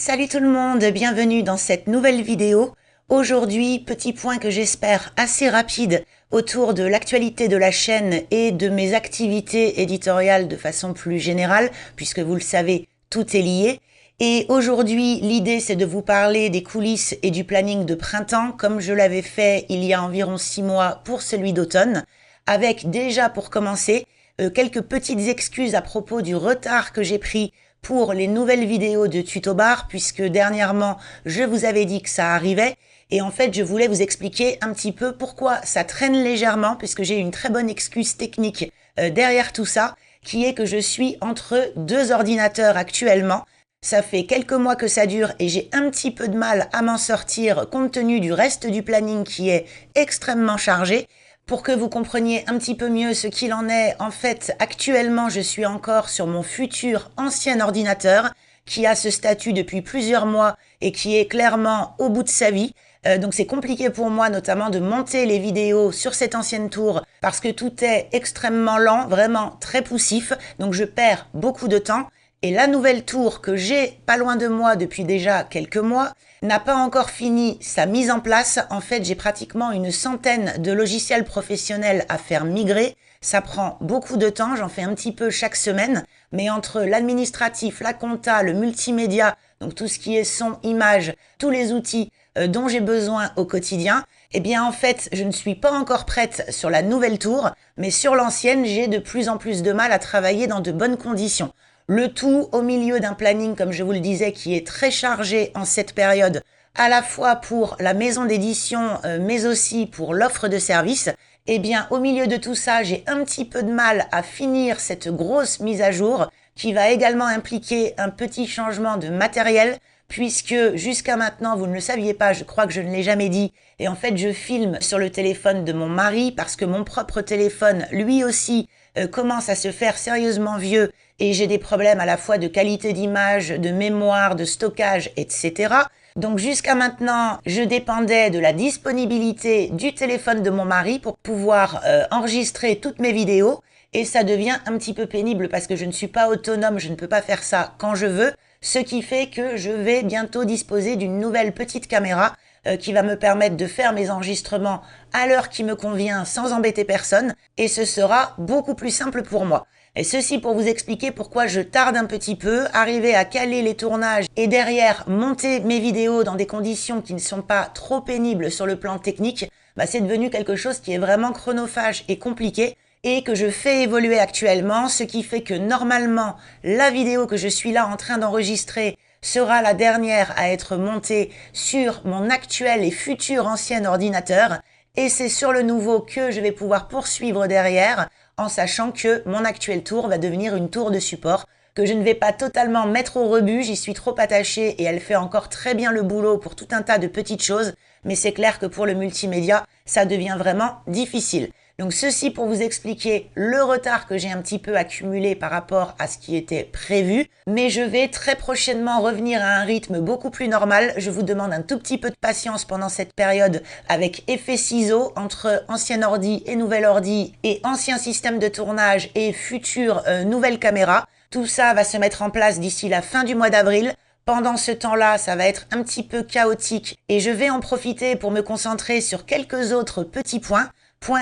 Salut tout le monde, bienvenue dans cette nouvelle vidéo. Aujourd'hui, petit point que j'espère assez rapide autour de l'actualité de la chaîne et de mes activités éditoriales de façon plus générale, puisque vous le savez, tout est lié. Et aujourd'hui, l'idée c'est de vous parler des coulisses et du planning de printemps, comme je l'avais fait il y a environ 6 mois pour celui d'automne, avec déjà pour commencer quelques petites excuses à propos du retard que j'ai pris pour les nouvelles vidéos de Tuto Bar, puisque dernièrement, je vous avais dit que ça arrivait. Et en fait, je voulais vous expliquer un petit peu pourquoi ça traîne légèrement, puisque j'ai une très bonne excuse technique derrière tout ça, qui est que je suis entre deux ordinateurs actuellement. Ça fait quelques mois que ça dure et j'ai un petit peu de mal à m'en sortir compte tenu du reste du planning qui est extrêmement chargé. Pour que vous compreniez un petit peu mieux ce qu'il en est, en fait, actuellement, je suis encore sur mon futur ancien ordinateur qui a ce statut depuis plusieurs mois et qui est clairement au bout de sa vie. Donc c'est compliqué pour moi notamment de monter les vidéos sur cette ancienne tour parce que tout est extrêmement lent, vraiment très poussif. Donc je perds beaucoup de temps. Et la nouvelle tour que j'ai pas loin de moi depuis déjà quelques mois n'a pas encore fini sa mise en place. En fait, j'ai pratiquement une centaine de logiciels professionnels à faire migrer. Ça prend beaucoup de temps, j'en fais un petit peu chaque semaine, mais entre l'administratif, la compta, le multimédia, donc tout ce qui est son, image, tous les outils dont j'ai besoin au quotidien, eh bien en fait, je ne suis pas encore prête sur la nouvelle tour, mais sur l'ancienne, j'ai de plus en plus de mal à travailler dans de bonnes conditions. Le tout au milieu d'un planning, comme je vous le disais, qui est très chargé en cette période, à la fois pour la maison d'édition, mais aussi pour l'offre de service. Eh bien, au milieu de tout ça, j'ai un petit peu de mal à finir cette grosse mise à jour qui va également impliquer un petit changement de matériel, puisque jusqu'à maintenant, vous ne le saviez pas, je crois que je ne l'ai jamais dit, et en fait, je filme sur le téléphone de mon mari parce que mon propre téléphone, lui aussi, commence à se faire sérieusement vieux et j'ai des problèmes à la fois de qualité d'image, de mémoire, de stockage, etc. Donc jusqu'à maintenant, je dépendais de la disponibilité du téléphone de mon mari pour pouvoir enregistrer toutes mes vidéos et ça devient un petit peu pénible parce que je ne suis pas autonome, je ne peux pas faire ça quand je veux, ce qui fait que je vais bientôt disposer d'une nouvelle petite caméra qui va me permettre de faire mes enregistrements à l'heure qui me convient sans embêter personne et ce sera beaucoup plus simple pour moi. Et ceci pour vous expliquer pourquoi je tarde un petit peu, arriver à caler les tournages et derrière monter mes vidéos dans des conditions qui ne sont pas trop pénibles sur le plan technique, c'est devenu quelque chose qui est vraiment chronophage et compliqué et que je fais évoluer actuellement, ce qui fait que normalement la vidéo que je suis là en train d'enregistrer sera la dernière à être montée sur mon actuel et futur ancien ordinateur et c'est sur le nouveau que je vais pouvoir poursuivre derrière en sachant que mon actuelle tour va devenir une tour de support que je ne vais pas totalement mettre au rebut, j'y suis trop attachée et elle fait encore très bien le boulot pour tout un tas de petites choses, mais c'est clair que pour le multimédia, ça devient vraiment difficile. Donc ceci pour vous expliquer le retard que j'ai un petit peu accumulé par rapport à ce qui était prévu, mais je vais très prochainement revenir à un rythme beaucoup plus normal. Je vous demande un tout petit peu de patience pendant cette période avec effet ciseaux entre ancien ordi et nouvel ordi et ancien système de tournage et future nouvelle caméra. Tout ça va se mettre en place d'ici la fin du mois d'avril. Pendant ce temps-là, ça va être un petit peu chaotique et je vais en profiter pour me concentrer sur quelques autres petits points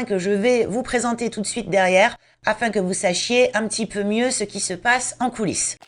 que je vais vous présenter tout de suite derrière afin que vous sachiez un petit peu mieux ce qui se passe en coulisses.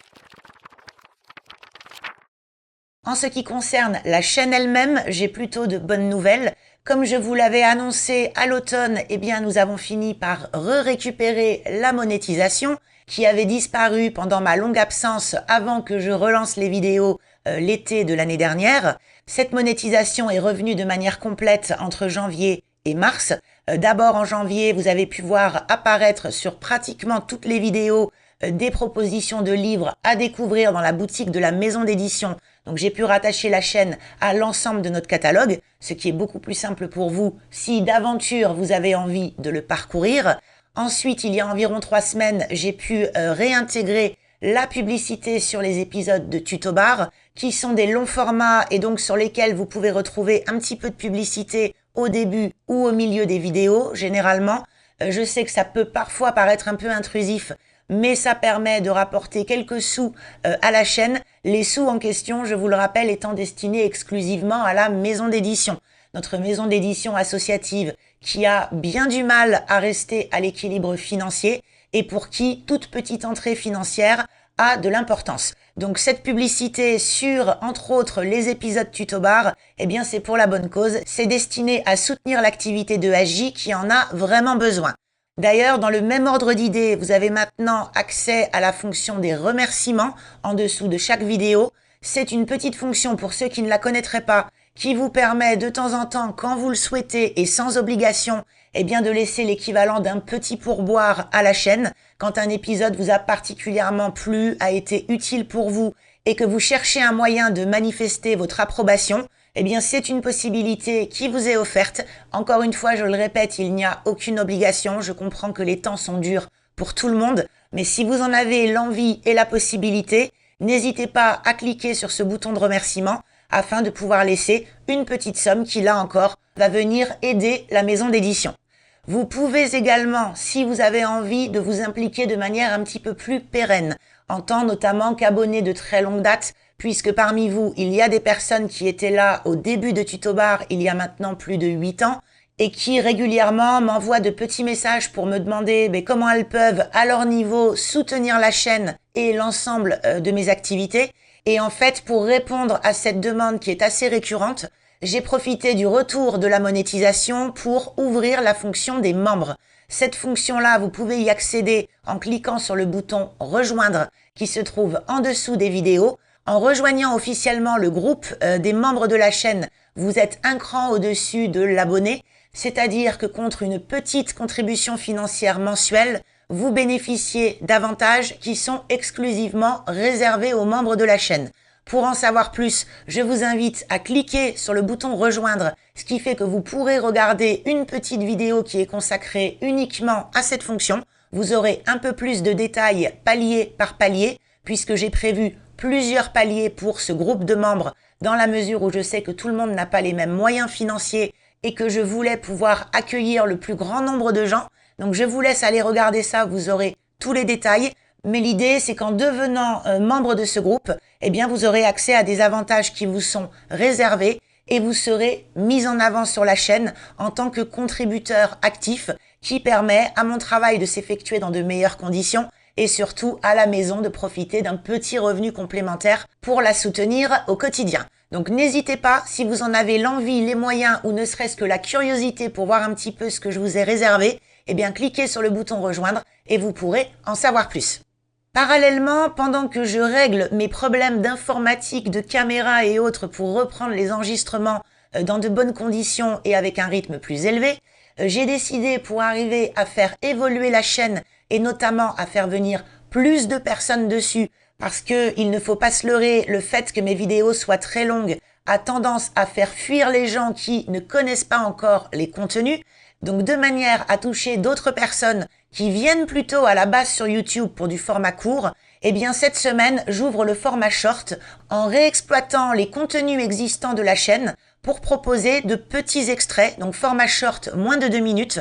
En ce qui concerne la chaîne elle-même, j'ai plutôt de bonnes nouvelles. Comme je vous l'avais annoncé à l'automne, eh bien nous avons fini par récupérer la monétisation qui avait disparu pendant ma longue absence avant que je relance les vidéos l'été de l'année dernière. Cette monétisation est revenue de manière complète entre janvier et mars. D'abord en janvier, vous avez pu voir apparaître sur pratiquement toutes les vidéos des propositions de livres à découvrir dans la boutique de la maison d'édition. Donc j'ai pu rattacher la chaîne à l'ensemble de notre catalogue, ce qui est beaucoup plus simple pour vous si d'aventure vous avez envie de le parcourir. Ensuite, il y a environ 3 semaines, j'ai pu réintégrer la publicité sur les épisodes de Tuto Bar, qui sont des longs formats et donc sur lesquels vous pouvez retrouver un petit peu de publicité au début ou au milieu des vidéos, généralement. Je sais que ça peut parfois paraître un peu intrusif, mais ça permet de rapporter quelques sous à la chaîne Les sous en question, je vous le rappelle, étant destinés exclusivement à la maison d'édition. Notre maison d'édition associative qui a bien du mal à rester à l'équilibre financier et pour qui toute petite entrée financière a de l'importance. Donc cette publicité sur, entre autres, les épisodes Tutobar, eh bien c'est pour la bonne cause. C'est destiné à soutenir l'activité de AJ qui en a vraiment besoin. D'ailleurs, dans le même ordre d'idées, vous avez maintenant accès à la fonction des remerciements en dessous de chaque vidéo. C'est une petite fonction pour ceux qui ne la connaîtraient pas, qui vous permet de temps en temps, quand vous le souhaitez et sans obligation, eh bien de laisser l'équivalent d'un petit pourboire à la chaîne. Quand un épisode vous a particulièrement plu, a été utile pour vous et que vous cherchez un moyen de manifester votre approbation, eh bien c'est une possibilité qui vous est offerte. Encore une fois, je le répète, il n'y a aucune obligation. Je comprends que les temps sont durs pour tout le monde, mais si vous en avez l'envie et la possibilité, n'hésitez pas à cliquer sur ce bouton de remerciement afin de pouvoir laisser une petite somme qui, là encore, va venir aider la maison d'édition. Vous pouvez également, si vous avez envie, de vous impliquer de manière un petit peu plus pérenne, en tant notamment qu'abonné de très longue date, puisque parmi vous, il y a des personnes qui étaient là au début de Tutobar il y a maintenant plus de 8 ans, et qui régulièrement m'envoient de petits messages pour me demander comment elles peuvent, à leur niveau, soutenir la chaîne et l'ensemble de mes activités. Et en fait, pour répondre à cette demande qui est assez récurrente, j'ai profité du retour de la monétisation pour ouvrir la fonction des membres. Cette fonction-là, vous pouvez y accéder en cliquant sur le bouton « Rejoindre » qui se trouve en dessous des vidéos. En rejoignant officiellement le groupe des membres de la chaîne, vous êtes un cran au-dessus de l'abonné, c'est-à-dire que contre une petite contribution financière mensuelle, vous bénéficiez d'avantages qui sont exclusivement réservés aux membres de la chaîne. Pour en savoir plus, je vous invite à cliquer sur le bouton rejoindre, ce qui fait que vous pourrez regarder une petite vidéo qui est consacrée uniquement à cette fonction. Vous aurez un peu plus de détails palier par palier, puisque j'ai prévu plusieurs paliers pour ce groupe de membres, dans la mesure où je sais que tout le monde n'a pas les mêmes moyens financiers et que je voulais pouvoir accueillir le plus grand nombre de gens. Donc je vous laisse aller regarder ça, vous aurez tous les détails. Mais l'idée, c'est qu'en devenant membre de ce groupe, eh bien, vous aurez accès à des avantages qui vous sont réservés et vous serez mis en avant sur la chaîne en tant que contributeur actif qui permet à mon travail de s'effectuer dans de meilleures conditions et surtout à la maison de profiter d'un petit revenu complémentaire pour la soutenir au quotidien. Donc n'hésitez pas, si vous en avez l'envie, les moyens ou ne serait-ce que la curiosité pour voir un petit peu ce que je vous ai réservé, eh bien cliquez sur le bouton rejoindre et vous pourrez en savoir plus. Parallèlement, pendant que je règle mes problèmes d'informatique, de caméra et autres pour reprendre les enregistrements dans de bonnes conditions et avec un rythme plus élevé, j'ai décidé pour arriver à faire évoluer la chaîne et notamment à faire venir plus de personnes dessus parce que il ne faut pas se leurrer, le fait que mes vidéos soient très longues a tendance à faire fuir les gens qui ne connaissent pas encore les contenus. Donc de manière à toucher d'autres personnes qui viennent plutôt à la base sur YouTube pour du format court, eh bien cette semaine, j'ouvre le format short en réexploitant les contenus existants de la chaîne pour proposer de petits extraits, donc format short moins de 2 minutes,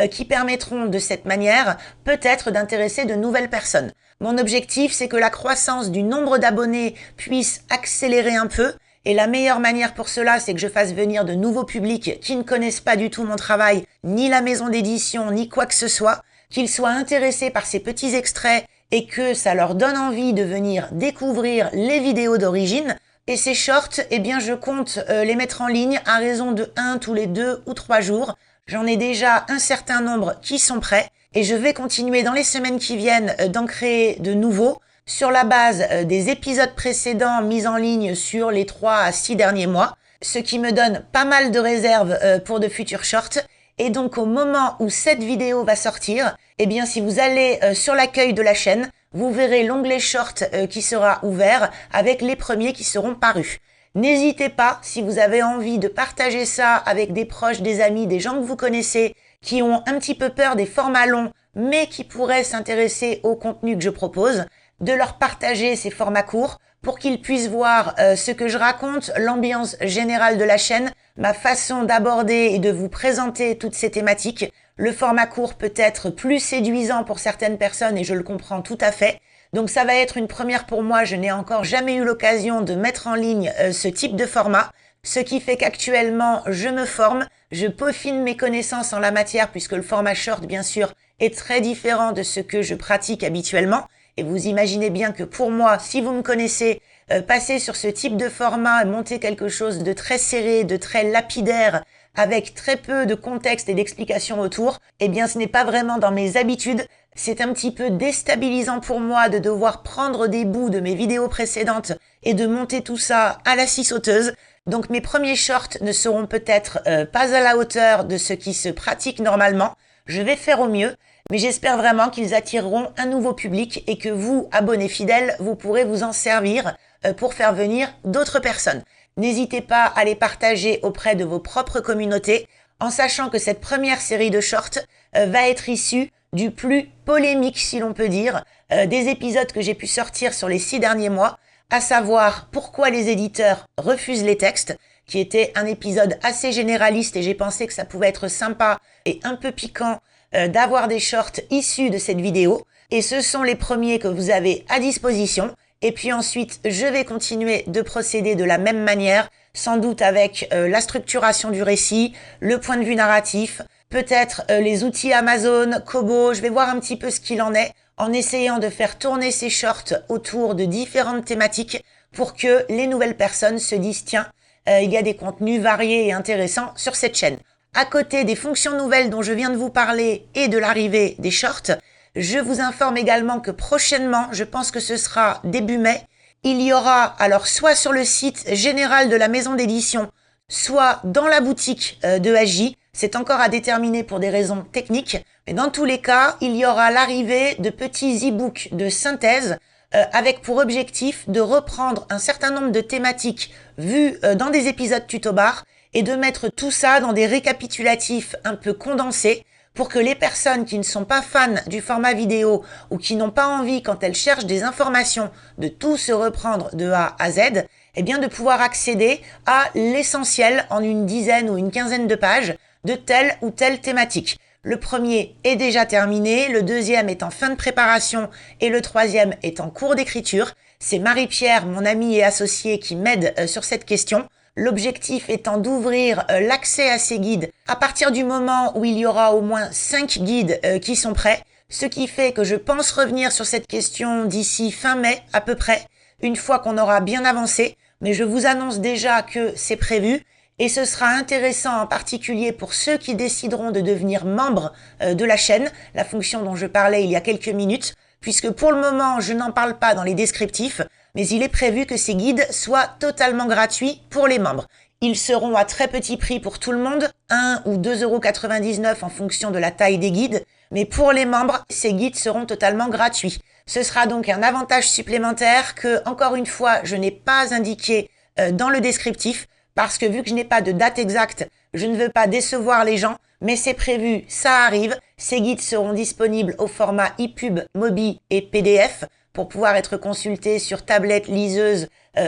qui permettront de cette manière peut-être d'intéresser de nouvelles personnes. Mon objectif, c'est que la croissance du nombre d'abonnés puisse accélérer un peu. Et la meilleure manière pour cela, c'est que je fasse venir de nouveaux publics qui ne connaissent pas du tout mon travail, ni la maison d'édition, ni quoi que ce soit, qu'ils soient intéressés par ces petits extraits et que ça leur donne envie de venir découvrir les vidéos d'origine. Et ces shorts, eh bien, je compte les mettre en ligne à raison de 1 tous les 2 ou 3 jours. J'en ai déjà un certain nombre qui sont prêts et je vais continuer dans les semaines qui viennent d'en créer de nouveaux, sur la base des épisodes précédents mis en ligne sur les 3 à 6 derniers mois, ce qui me donne pas mal de réserves pour de futurs shorts. Et donc au moment où cette vidéo va sortir, eh bien si vous allez sur l'accueil de la chaîne, vous verrez l'onglet short qui sera ouvert avec les premiers qui seront parus. N'hésitez pas, si vous avez envie de partager ça avec des proches, des amis, des gens que vous connaissez, qui ont un petit peu peur des formats longs, mais qui pourraient s'intéresser au contenu que je propose, de leur partager ces formats courts pour qu'ils puissent voir ce que je raconte, l'ambiance générale de la chaîne, ma façon d'aborder et de vous présenter toutes ces thématiques. Le format court peut être plus séduisant pour certaines personnes et je le comprends tout à fait. Donc ça va être une première pour moi, je n'ai encore jamais eu l'occasion de mettre en ligne ce type de format, ce qui fait qu'actuellement je me forme, je peaufine mes connaissances en la matière puisque le format short bien sûr est très différent de ce que je pratique habituellement. Et vous imaginez bien que pour moi, si vous me connaissez, passer sur ce type de format et monter quelque chose de très serré, de très lapidaire, avec très peu de contexte et d'explications autour, eh bien ce n'est pas vraiment dans mes habitudes. C'est un petit peu déstabilisant pour moi de devoir prendre des bouts de mes vidéos précédentes et de monter tout ça à la scie sauteuse. Donc mes premiers shorts ne seront peut-être pas à la hauteur de ce qui se pratique normalement. Je vais faire au mieux, mais j'espère vraiment qu'ils attireront un nouveau public et que vous, abonnés fidèles, vous pourrez vous en servir pour faire venir d'autres personnes. N'hésitez pas à les partager auprès de vos propres communautés, en sachant que cette première série de shorts va être issue du plus polémique, si l'on peut dire, des épisodes que j'ai pu sortir sur les 6 derniers mois, à savoir pourquoi les éditeurs refusent les textes, qui était un épisode assez généraliste et j'ai pensé que ça pouvait être sympa et un peu piquant d'avoir des shorts issus de cette vidéo. Et ce sont les premiers que vous avez à disposition. Et puis ensuite, je vais continuer de procéder de la même manière, sans doute avec la structuration du récit, le point de vue narratif, peut-être les outils Amazon, Kobo, je vais voir un petit peu ce qu'il en est, en essayant de faire tourner ces shorts autour de différentes thématiques pour que les nouvelles personnes se disent « Tiens, il y a des contenus variés et intéressants sur cette chaîne ». À côté des fonctions nouvelles dont je viens de vous parler et de l'arrivée des shorts, je vous informe également que prochainement, je pense que ce sera début mai, il y aura alors soit sur le site général de la maison d'édition, soit dans la boutique de HJ, c'est encore à déterminer pour des raisons techniques, mais dans tous les cas, il y aura l'arrivée de petits e-books de synthèse avec pour objectif de reprendre un certain nombre de thématiques vues dans des épisodes tuto-bar et de mettre tout ça dans des récapitulatifs un peu condensés pour que les personnes qui ne sont pas fans du format vidéo ou qui n'ont pas envie, quand elles cherchent des informations, de tout se reprendre de A à Z, eh bien de pouvoir accéder à l'essentiel en une dizaine ou une quinzaine de pages de telle ou telle thématique. Le premier est déjà terminé, le deuxième est en fin de préparation et le troisième est en cours d'écriture. C'est Marie-Pierre, mon amie et associée, qui m'aide sur cette question. L'objectif étant d'ouvrir l'accès à ces guides à partir du moment où il y aura au moins 5 guides qui sont prêts, ce qui fait que je pense revenir sur cette question d'ici fin mai à peu près, une fois qu'on aura bien avancé, mais je vous annonce déjà que c'est prévu et ce sera intéressant en particulier pour ceux qui décideront de devenir membres de la chaîne, la fonction dont je parlais il y a quelques minutes, puisque pour le moment je n'en parle pas dans les descriptifs, mais il est prévu que ces guides soient totalement gratuits pour les membres. Ils seront à très petit prix pour tout le monde, 1 ou 2,99 € en fonction de la taille des guides, mais pour les membres, ces guides seront totalement gratuits. Ce sera donc un avantage supplémentaire que, encore une fois, je n'ai pas indiqué dans le descriptif, parce que vu que je n'ai pas de date exacte, je ne veux pas décevoir les gens, mais c'est prévu, ça arrive. Ces guides seront disponibles au format EPUB, Mobi et PDF, pour pouvoir être consulté sur tablette, liseuse,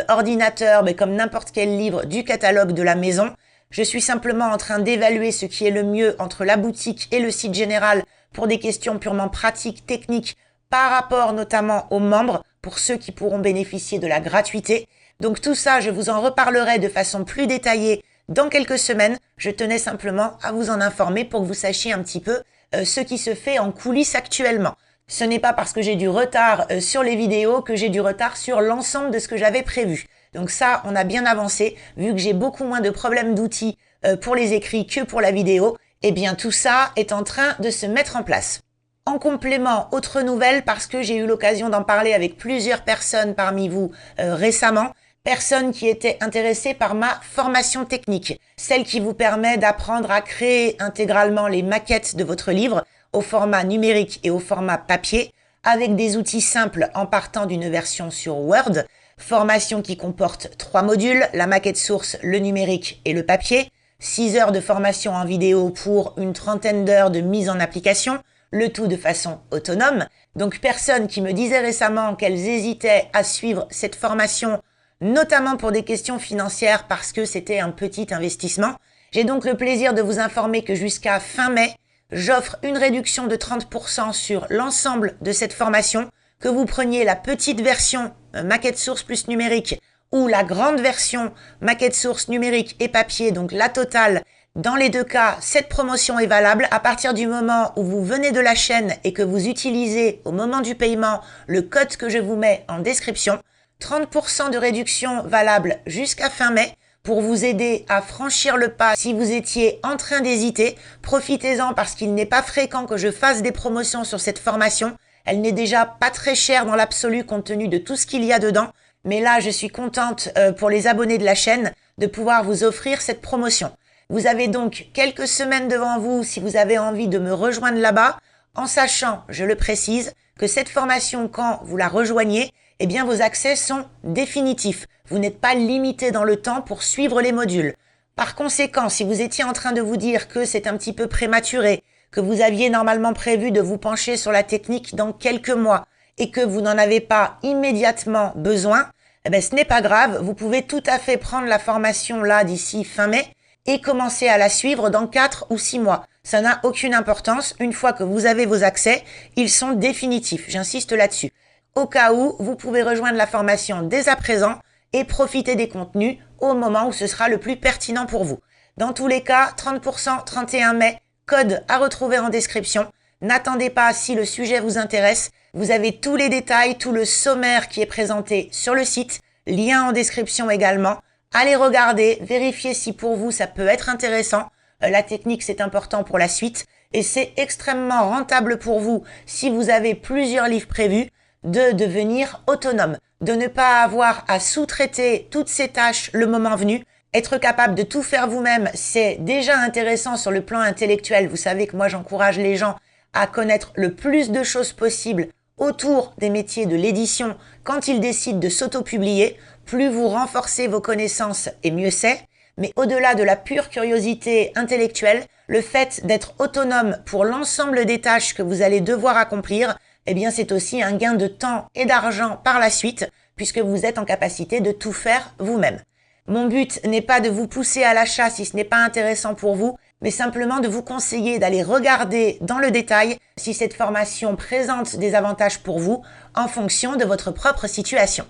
ordinateur, mais comme n'importe quel livre du catalogue de la maison. Je suis simplement en train d'évaluer ce qui est le mieux entre la boutique et le site général pour des questions purement pratiques, techniques, par rapport notamment aux membres, pour ceux qui pourront bénéficier de la gratuité. Donc tout ça, je vous en reparlerai de façon plus détaillée dans quelques semaines. Je tenais simplement à vous en informer pour que vous sachiez un petit peu ce qui se fait en coulisses actuellement. Ce n'est pas parce que j'ai du retard sur les vidéos que j'ai du retard sur l'ensemble de ce que j'avais prévu. Donc ça, on a bien avancé, vu que j'ai beaucoup moins de problèmes d'outils pour les écrits que pour la vidéo. Eh bien tout ça est en train de se mettre en place. En complément, autre nouvelle, parce que j'ai eu l'occasion d'en parler avec plusieurs personnes parmi vous récemment, personnes qui étaient intéressées par ma formation technique, celle qui vous permet d'apprendre à créer intégralement les maquettes de votre livre au format numérique et au format papier, avec des outils simples en partant d'une version sur Word, formation qui comporte 3 modules, la maquette source, le numérique et le papier, 6 heures de formation en vidéo pour une trentaine d'heures de mise en application, le tout de façon autonome. Donc personnes qui me disaient récemment qu'elles hésitaient à suivre cette formation, notamment pour des questions financières parce que c'était un petit investissement. J'ai donc le plaisir de vous informer que jusqu'à fin mai, j'offre une réduction de 30% sur l'ensemble de cette formation que vous preniez la petite version maquette source plus numérique ou la grande version maquette source numérique et papier, donc la totale. Dans les deux cas, cette promotion est valable à partir du moment où vous venez de la chaîne et que vous utilisez au moment du paiement le code que je vous mets en description. 30% de réduction valable jusqu'à fin mai pour vous aider à franchir le pas si vous étiez en train d'hésiter. Profitez-en parce qu'il n'est pas fréquent que je fasse des promotions sur cette formation. Elle n'est déjà pas très chère dans l'absolu compte tenu de tout ce qu'il y a dedans. Mais là, je suis contente pour les abonnés de la chaîne de pouvoir vous offrir cette promotion. Vous avez donc quelques semaines devant vous si vous avez envie de me rejoindre là-bas, en sachant, je le précise, que cette formation, quand vous la rejoignez, eh bien vos accès sont définitifs. Vous n'êtes pas limité dans le temps pour suivre les modules. Par conséquent, si vous étiez en train de vous dire que c'est un petit peu prématuré, que vous aviez normalement prévu de vous pencher sur la technique dans quelques mois et que vous n'en avez pas immédiatement besoin, eh bien ce n'est pas grave, vous pouvez tout à fait prendre la formation là d'ici fin mai et commencer à la suivre dans 4 ou 6 mois. Ça n'a aucune importance. Une fois que vous avez vos accès, ils sont définitifs. J'insiste là-dessus. Au cas où, vous pouvez rejoindre la formation dès à présent et profiter des contenus au moment où ce sera le plus pertinent pour vous. Dans tous les cas, 30%, 31 mai, code à retrouver en description. N'attendez pas si le sujet vous intéresse. Vous avez tous les détails, tout le sommaire qui est présenté sur le site. Lien en description également. Allez regarder, vérifiez si pour vous ça peut être intéressant. La technique c'est important pour la suite et c'est extrêmement rentable pour vous si vous avez plusieurs livres prévus de devenir autonome, de ne pas avoir à sous-traiter toutes ces tâches le moment venu. Être capable de tout faire vous-même, c'est déjà intéressant sur le plan intellectuel. Vous savez que moi j'encourage les gens à connaître le plus de choses possible autour des métiers de l'édition quand ils décident de s'auto-publier. Plus vous renforcez vos connaissances et mieux c'est. Mais au-delà de la pure curiosité intellectuelle, le fait d'être autonome pour l'ensemble des tâches que vous allez devoir accomplir, eh bien c'est aussi un gain de temps et d'argent par la suite, puisque vous êtes en capacité de tout faire vous-même. Mon but n'est pas de vous pousser à l'achat si ce n'est pas intéressant pour vous, mais simplement de vous conseiller d'aller regarder dans le détail si cette formation présente des avantages pour vous en fonction de votre propre situation.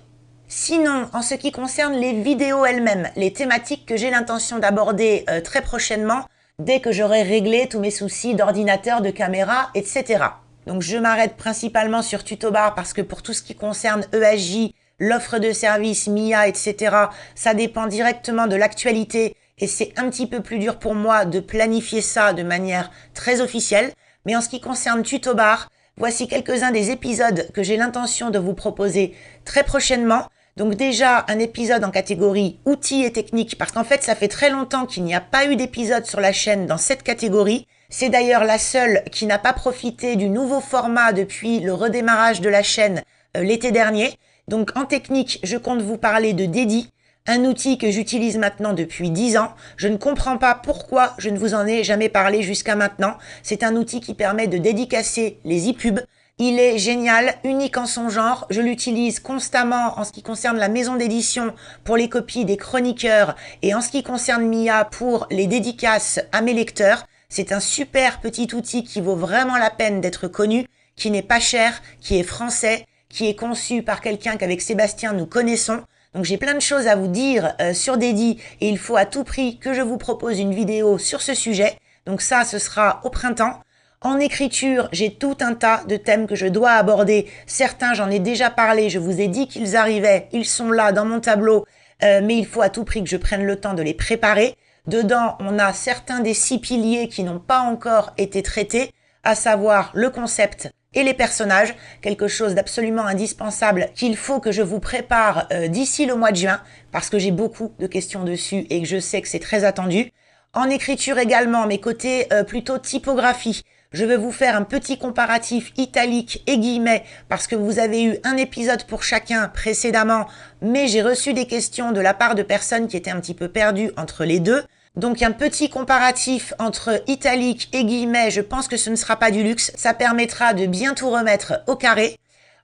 Sinon, en ce qui concerne les vidéos elles-mêmes, les thématiques que j'ai l'intention d'aborder très prochainement, dès que j'aurai réglé tous mes soucis d'ordinateur, de caméra, etc. Donc je m'arrête principalement sur Tutobar parce que pour tout ce qui concerne ESJ, l'offre de service, MIA, etc., ça dépend directement de l'actualité et c'est un petit peu plus dur pour moi de planifier ça de manière très officielle. Mais en ce qui concerne Tutobar, voici quelques-uns des épisodes que j'ai l'intention de vous proposer très prochainement. Donc déjà, un épisode en catégorie outils et techniques, parce qu'en fait, ça fait très longtemps qu'il n'y a pas eu d'épisode sur la chaîne dans cette catégorie. C'est d'ailleurs la seule qui n'a pas profité du nouveau format depuis le redémarrage de la chaîne l'été dernier. Donc en technique, je compte vous parler de Dedi, un outil que j'utilise maintenant depuis 10 ans. Je ne comprends pas pourquoi je ne vous en ai jamais parlé jusqu'à maintenant. C'est un outil qui permet de dédicacer les e-pubs. Il est génial, unique en son genre. Je l'utilise constamment en ce qui concerne la maison d'édition pour les copies des chroniqueurs et en ce qui concerne Mia pour les dédicaces à mes lecteurs. C'est un super petit outil qui vaut vraiment la peine d'être connu, qui n'est pas cher, qui est français, qui est conçu par quelqu'un qu'avec Sébastien nous connaissons. Donc j'ai plein de choses à vous dire sur Dedi et il faut à tout prix que je vous propose une vidéo sur ce sujet. Donc ça, ce sera au printemps. En écriture, j'ai tout un tas de thèmes que je dois aborder. Certains, j'en ai déjà parlé, je vous ai dit qu'ils arrivaient, ils sont là dans mon tableau, mais il faut à tout prix que je prenne le temps de les préparer. Dedans, on a certains des 6 piliers qui n'ont pas encore été traités, à savoir le concept et les personnages, quelque chose d'absolument indispensable qu'il faut que je vous prépare d'ici le mois de juin, parce que j'ai beaucoup de questions dessus et que je sais que c'est très attendu. En écriture également, mes côtés plutôt typographie. Je vais vous faire un petit comparatif italique et guillemets parce que vous avez eu un épisode pour chacun précédemment, mais j'ai reçu des questions de la part de personnes qui étaient un petit peu perdues entre les deux. Donc un petit comparatif entre italique et guillemets, je pense que ce ne sera pas du luxe, ça permettra de bien tout remettre au carré.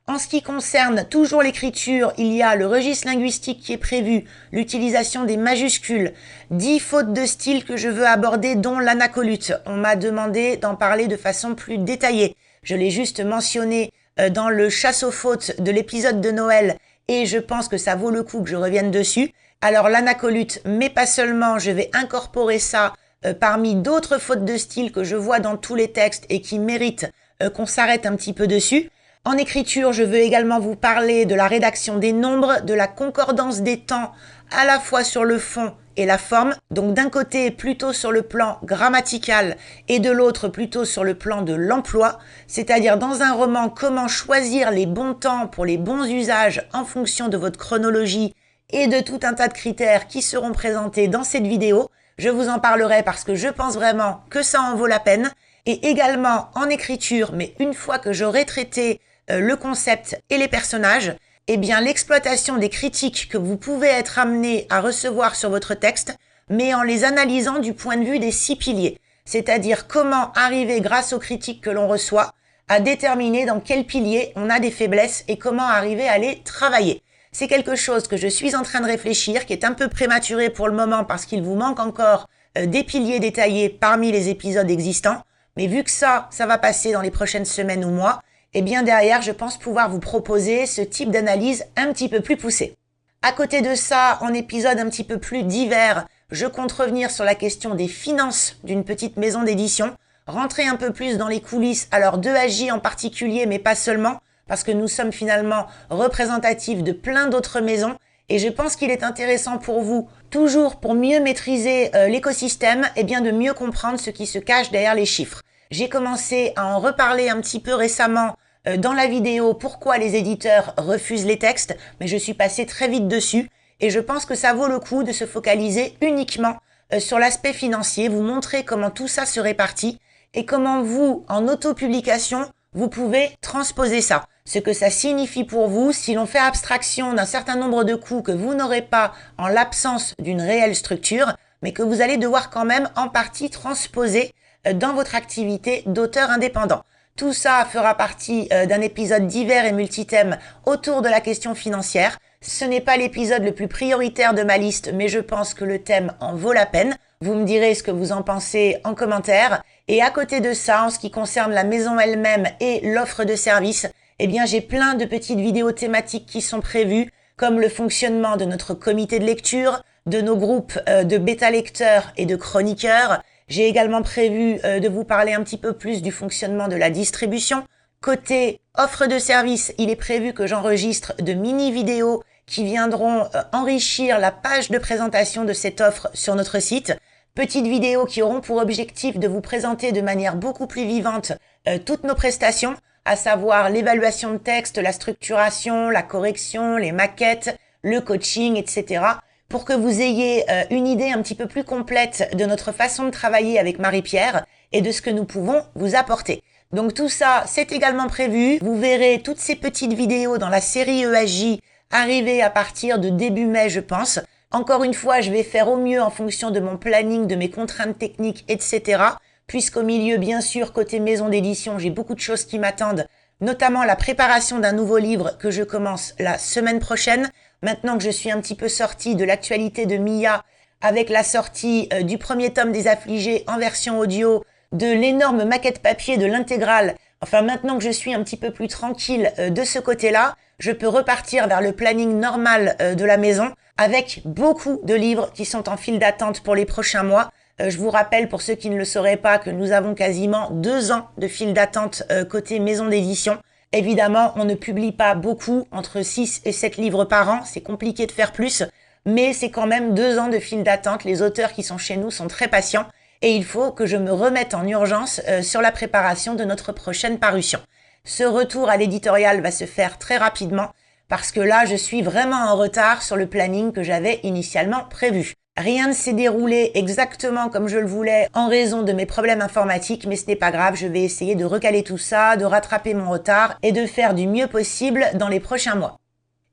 En ce qui concerne toujours l'écriture, il y a le registre linguistique qui est prévu, l'utilisation des majuscules, 10 fautes de style que je veux aborder dont l'anacolute. On m'a demandé d'en parler de façon plus détaillée. Je l'ai juste mentionné dans le chasse aux fautes de l'épisode de Noël et je pense que ça vaut le coup que je revienne dessus. Alors l'anacolute, mais pas seulement, je vais incorporer ça parmi d'autres fautes de style que je vois dans tous les textes et qui méritent qu'on s'arrête un petit peu dessus. En écriture, je veux également vous parler de la rédaction des nombres, de la concordance des temps, à la fois sur le fond et la forme. Donc d'un côté, plutôt sur le plan grammatical et de l'autre, plutôt sur le plan de l'emploi. C'est-à-dire dans un roman, comment choisir les bons temps pour les bons usages en fonction de votre chronologie et de tout un tas de critères qui seront présentés dans cette vidéo. Je vous en parlerai parce que je pense vraiment que ça en vaut la peine. Et également en écriture, mais une fois que j'aurai traité le concept et les personnages, eh bien l'exploitation des critiques que vous pouvez être amené à recevoir sur votre texte, mais en les analysant du point de vue des 6 piliers. C'est-à-dire comment arriver, grâce aux critiques que l'on reçoit, à déterminer dans quel pilier on a des faiblesses et comment arriver à les travailler. C'est quelque chose que je suis en train de réfléchir, qui est un peu prématuré pour le moment parce qu'il vous manque encore des piliers détaillés parmi les épisodes existants. Mais vu que ça va passer dans les prochaines semaines ou mois, eh bien derrière, je pense pouvoir vous proposer ce type d'analyse un petit peu plus poussée. À côté de ça, en épisode un petit peu plus divers, je compte revenir sur la question des finances d'une petite maison d'édition, rentrer un peu plus dans les coulisses, alors de AJ en particulier, mais pas seulement, parce que nous sommes finalement représentatifs de plein d'autres maisons, et je pense qu'il est intéressant pour vous, toujours pour mieux maîtriser l'écosystème, et bien de mieux comprendre ce qui se cache derrière les chiffres. J'ai commencé à en reparler un petit peu récemment dans la vidéo pourquoi les éditeurs refusent les textes, mais je suis passée très vite dessus et je pense que ça vaut le coup de se focaliser uniquement sur l'aspect financier, vous montrer comment tout ça se répartit et comment vous, en autopublication, vous pouvez transposer ça. Ce que ça signifie pour vous si l'on fait abstraction d'un certain nombre de coûts que vous n'aurez pas en l'absence d'une réelle structure, mais que vous allez devoir quand même en partie transposer dans votre activité d'auteur indépendant. Tout ça fera partie d'un épisode divers et multithème autour de la question financière. Ce n'est pas l'épisode le plus prioritaire de ma liste, mais je pense que le thème en vaut la peine. Vous me direz ce que vous en pensez en commentaire. Et à côté de ça, en ce qui concerne la maison elle-même et l'offre de service, eh bien j'ai plein de petites vidéos thématiques qui sont prévues, comme le fonctionnement de notre comité de lecture, de nos groupes de bêta-lecteurs et de chroniqueurs. J'ai également prévu de vous parler un petit peu plus du fonctionnement de la distribution. Côté offre de service, il est prévu que j'enregistre de mini-vidéos qui viendront enrichir la page de présentation de cette offre sur notre site. Petites vidéos qui auront pour objectif de vous présenter de manière beaucoup plus vivante toutes nos prestations, à savoir l'évaluation de texte, la structuration, la correction, les maquettes, le coaching, etc., pour que vous ayez une idée un petit peu plus complète de notre façon de travailler avec Marie-Pierre et de ce que nous pouvons vous apporter. Donc tout ça, c'est également prévu. Vous verrez toutes ces petites vidéos dans la série EAJ arriver à partir de début mai, je pense. Encore une fois, je vais faire au mieux en fonction de mon planning, de mes contraintes techniques, etc. Puisqu'au milieu, bien sûr, côté maison d'édition, j'ai beaucoup de choses qui m'attendent, notamment la préparation d'un nouveau livre que je commence la semaine prochaine. Maintenant que je suis un petit peu sortie de l'actualité de Mia avec la sortie du premier tome des Affligés en version audio, de l'énorme maquette papier de l'intégrale, enfin maintenant que je suis un petit peu plus tranquille de ce côté-là, je peux repartir vers le planning normal de la maison avec beaucoup de livres qui sont en file d'attente pour les prochains mois. Je vous rappelle, pour ceux qui ne le sauraient pas, que nous avons quasiment 2 ans de file d'attente côté maison d'édition. Évidemment, on ne publie pas beaucoup, entre 6 et 7 livres par an, c'est compliqué de faire plus, mais c'est quand même 2 ans de file d'attente. Les auteurs qui sont chez nous sont très patients et il faut que je me remette en urgence sur la préparation de notre prochaine parution. Ce retour à l'éditorial va se faire très rapidement parce que là, je suis vraiment en retard sur le planning que j'avais initialement prévu. Rien ne s'est déroulé exactement comme je le voulais en raison de mes problèmes informatiques, mais ce n'est pas grave, je vais essayer de recaler tout ça, de rattraper mon retard et de faire du mieux possible dans les prochains mois.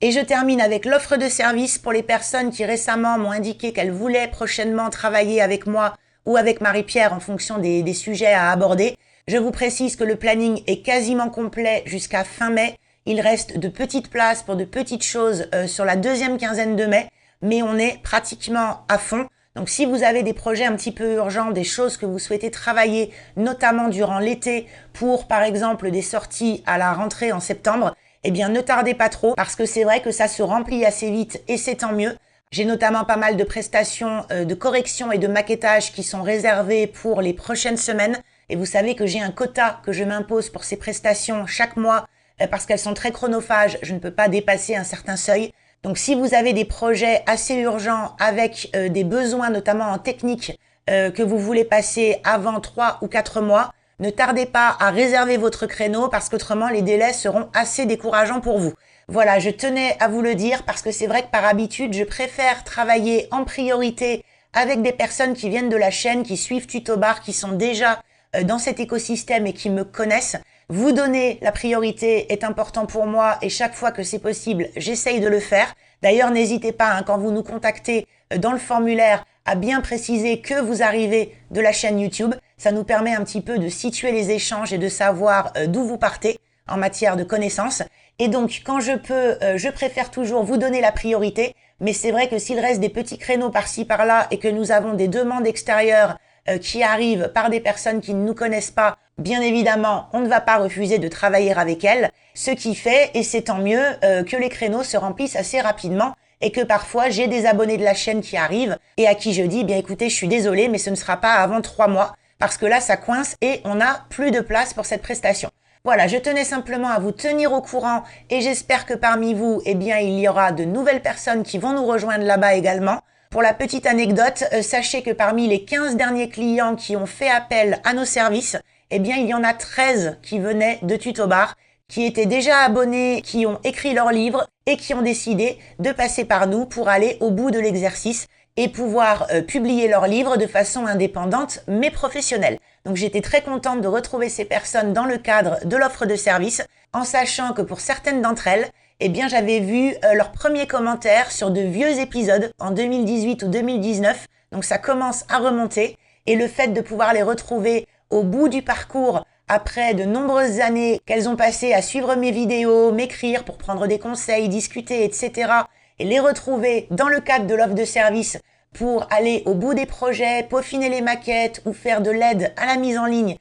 Et je termine avec l'offre de service pour les personnes qui récemment m'ont indiqué qu'elles voulaient prochainement travailler avec moi ou avec Marie-Pierre en fonction des sujets à aborder. Je vous précise que le planning est quasiment complet jusqu'à fin mai. Il reste de petites places pour de petites choses sur la 2e quinzaine de mai, mais on est pratiquement à fond. Donc si vous avez des projets un petit peu urgents, des choses que vous souhaitez travailler, notamment durant l'été, pour par exemple des sorties à la rentrée en septembre, eh bien ne tardez pas trop, parce que c'est vrai que ça se remplit assez vite et c'est tant mieux. J'ai notamment pas mal de prestations de correction et de maquettage qui sont réservées pour les prochaines semaines. Et vous savez que j'ai un quota que je m'impose pour ces prestations chaque mois parce qu'elles sont très chronophages. Je ne peux pas dépasser un certain seuil. Donc si vous avez des projets assez urgents avec des besoins notamment en technique que vous voulez passer avant 3 ou 4 mois, ne tardez pas à réserver votre créneau parce qu'autrement les délais seront assez décourageants pour vous. Voilà, je tenais à vous le dire parce que c'est vrai que par habitude, je préfère travailler en priorité avec des personnes qui viennent de la chaîne, qui suivent Tutobar, qui sont déjà dans cet écosystème et qui me connaissent. Vous donner la priorité est important pour moi et chaque fois que c'est possible, j'essaye de le faire. D'ailleurs, n'hésitez pas, quand vous nous contactez dans le formulaire, à bien préciser que vous arrivez de la chaîne YouTube. Ça nous permet un petit peu de situer les échanges et de savoir d'où vous partez en matière de connaissances. Et donc, quand je peux, je préfère toujours vous donner la priorité. Mais c'est vrai que s'il reste des petits créneaux par-ci, par-là et que nous avons des demandes extérieures qui arrivent par des personnes qui ne nous connaissent pas, bien évidemment, on ne va pas refuser de travailler avec elles. Ce qui fait, et c'est tant mieux, que les créneaux se remplissent assez rapidement et que parfois j'ai des abonnés de la chaîne qui arrivent et à qui je dis, bien écoutez, je suis désolée, mais ce ne sera pas avant 3 mois parce que là, ça coince et on n'a plus de place pour cette prestation. Voilà, je tenais simplement à vous tenir au courant et j'espère que parmi vous, eh bien, il y aura de nouvelles personnes qui vont nous rejoindre là-bas également. Pour la petite anecdote, sachez que parmi les 15 derniers clients qui ont fait appel à nos services, eh bien, il y en a 13 qui venaient de Tutobar, qui étaient déjà abonnés, qui ont écrit leur livre et qui ont décidé de passer par nous pour aller au bout de l'exercice et pouvoir publier leur livre de façon indépendante mais professionnelle. Donc j'étais très contente de retrouver ces personnes dans le cadre de l'offre de service, en sachant que pour certaines d'entre elles, eh bien j'avais vu leurs premiers commentaires sur de vieux épisodes en 2018 ou 2019, donc ça commence à remonter, et le fait de pouvoir les retrouver au bout du parcours, après de nombreuses années qu'elles ont passé à suivre mes vidéos, m'écrire pour prendre des conseils, discuter, etc., et les retrouver dans le cadre de l'offre de service pour aller au bout des projets, peaufiner les maquettes ou faire de l'aide à la mise en ligne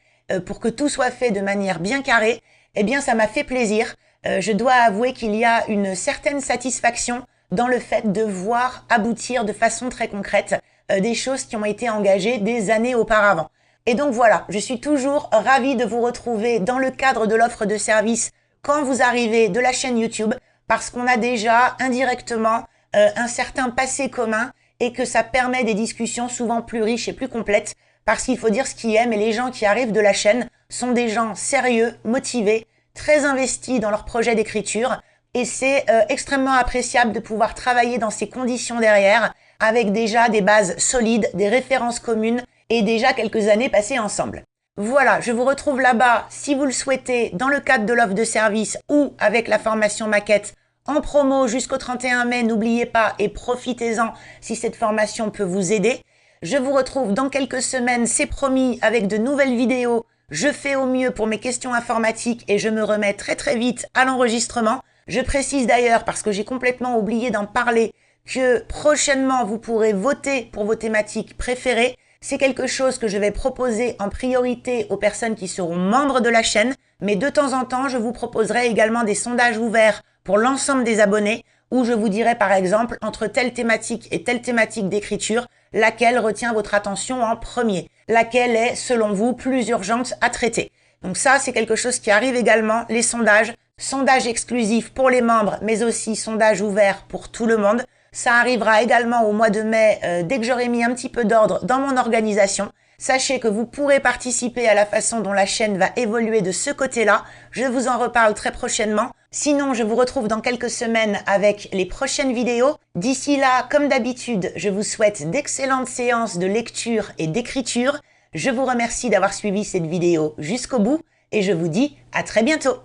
pour que tout soit fait de manière bien carrée, eh bien ça m'a fait plaisir. Je dois avouer qu'il y a une certaine satisfaction dans le fait de voir aboutir de façon très concrète des choses qui ont été engagées des années auparavant. Et donc voilà, je suis toujours ravie de vous retrouver dans le cadre de l'offre de service quand vous arrivez de la chaîne YouTube, parce qu'on a déjà indirectement un certain passé commun et que ça permet des discussions souvent plus riches et plus complètes, parce qu'il faut dire ce qui est, mais les gens qui arrivent de la chaîne sont des gens sérieux, motivés, très investis dans leur projet d'écriture, et c'est extrêmement appréciable de pouvoir travailler dans ces conditions derrière, avec déjà des bases solides, des références communes, et déjà quelques années passées ensemble. Voilà, je vous retrouve là-bas si vous le souhaitez dans le cadre de l'offre de service ou avec la formation maquette en promo jusqu'au 31 mai. N'oubliez pas et profitez-en si cette formation peut vous aider. Je vous retrouve dans quelques semaines, c'est promis, avec de nouvelles vidéos. Je fais au mieux pour mes questions informatiques et je me remets très très vite à l'enregistrement. Je précise d'ailleurs, parce que j'ai complètement oublié d'en parler, que prochainement vous pourrez voter pour vos thématiques préférées. C'est quelque chose que je vais proposer en priorité aux personnes qui seront membres de la chaîne, mais de temps en temps, je vous proposerai également des sondages ouverts pour l'ensemble des abonnés, où je vous dirai par exemple, entre telle thématique et telle thématique d'écriture, laquelle retient votre attention en premier, laquelle est, selon vous, plus urgente à traiter. Donc ça, c'est quelque chose qui arrive également, les sondages exclusifs pour les membres, mais aussi sondages ouverts pour tout le monde. Ça arrivera également au mois de mai, dès que j'aurai mis un petit peu d'ordre dans mon organisation. Sachez que vous pourrez participer à la façon dont la chaîne va évoluer de ce côté-là. Je vous en reparle très prochainement. Sinon, je vous retrouve dans quelques semaines avec les prochaines vidéos. D'ici là, comme d'habitude, je vous souhaite d'excellentes séances de lecture et d'écriture. Je vous remercie d'avoir suivi cette vidéo jusqu'au bout et je vous dis à très bientôt.